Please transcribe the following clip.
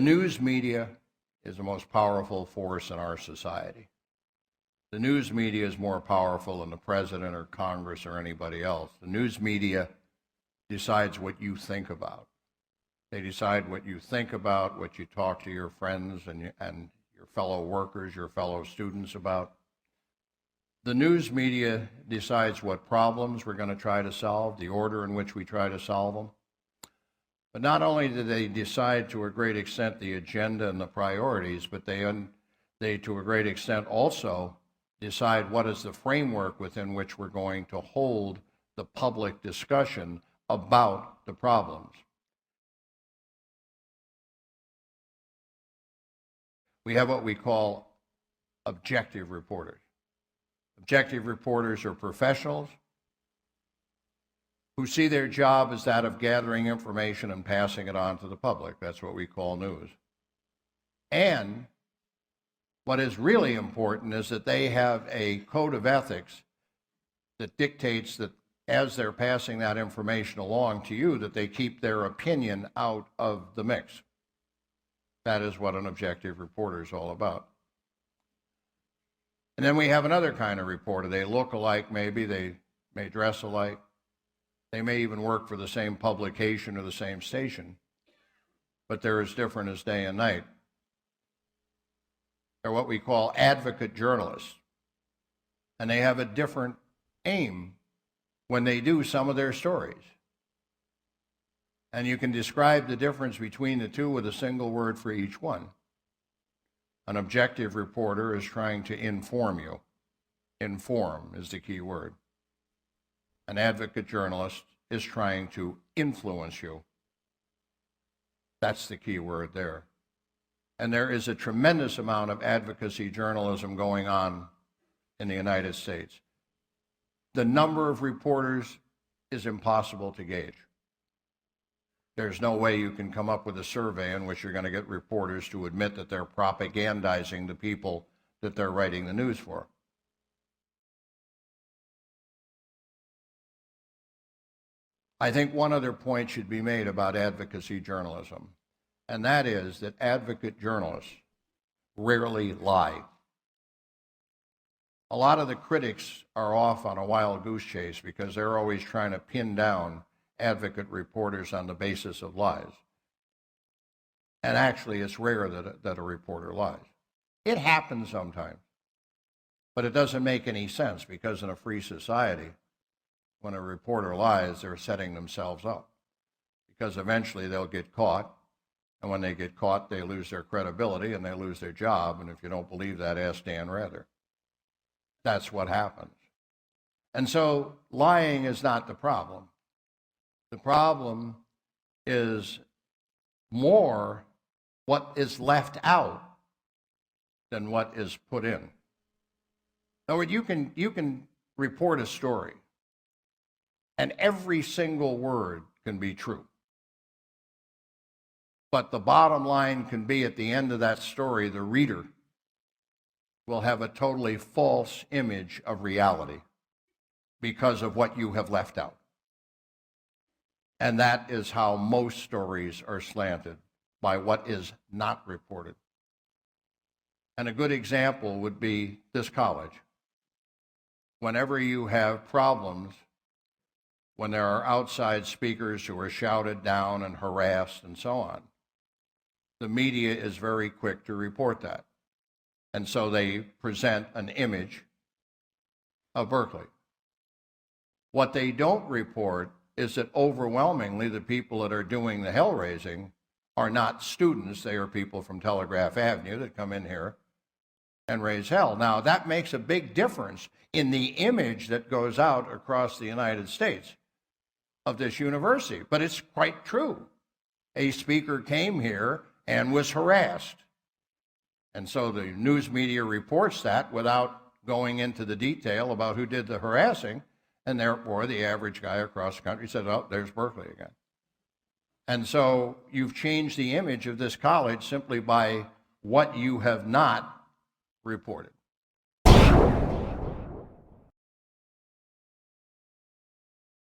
The news media is the most powerful force in our society. The news media is more powerful than the president or Congress or anybody else. The news media decides what you think about. They decide what you think about, what you talk to your friends and your fellow workers, your fellow students about. The news media decides what problems we're going to try to solve, the order in which we try to solve them. But not only do they decide to a great extent the agenda and the priorities, but they to a great extent also decide what is the framework within which we're going to hold the public discussion about the problems. We have what we call objective reporters. Objective reporters are professionals who see their job as that of gathering information and passing it on to the public. That's what we call news. And what is really important is that they have a code of ethics that dictates that as they're passing that information along to you, that they keep their opinion out of the mix. That is what an objective reporter is all about. And then we have another kind of reporter. They look alike, maybe. They may dress alike. They may even work for the same publication or the same station. But they're as different as day and night. They're what we call advocate journalists. And they have a different aim when they do some of their stories. And you can describe the difference between the two with a single word for each one. An objective reporter is trying to inform you. Inform is the key word. An advocate journalist is trying to influence you. That's the key word there. And there is a tremendous amount of advocacy journalism going on in the United States. The number of reporters is impossible to gauge. There's no way you can come up with a survey in which you're going to get reporters to admit that they're propagandizing the people that they're writing the news for. I think one other point should be made about advocacy journalism, and that is that advocate journalists rarely lie. A lot of the critics are off on a wild goose chase because they're always trying to pin down advocate reporters on the basis of lies. And actually, it's rare that a reporter lies. It happens sometimes, but it doesn't make any sense because in a free society, when a reporter lies, they're setting themselves up because eventually they'll get caught, and when they get caught, they lose their credibility and they lose their job, and if you don't believe that, ask Dan Rather. That's what happens. And so lying is not the problem. The problem is more what is left out than what is put in. In other words, you can report a story, and every single word can be true. But the bottom line can be at the end of that story, the reader will have a totally false image of reality because of what you have left out. And that is how most stories are slanted, by what is not reported. And a good example would be this college. Whenever you have problems, when there are outside speakers who are shouted down and harassed and so on, the media is very quick to report that. And so they present an image of Berkeley. What they don't report is that overwhelmingly the people that are doing the hell-raising are not students. They are people from Telegraph Avenue that come in here and raise hell. Now, that makes a big difference in the image that goes out across the United States of this university. But it's quite true. A speaker came here and was harassed. And so the news media reports that without going into the detail about who did the harassing. And therefore, the average guy across the country said, oh, there's Berkeley again. And so you've changed the image of this college simply by what you have not reported.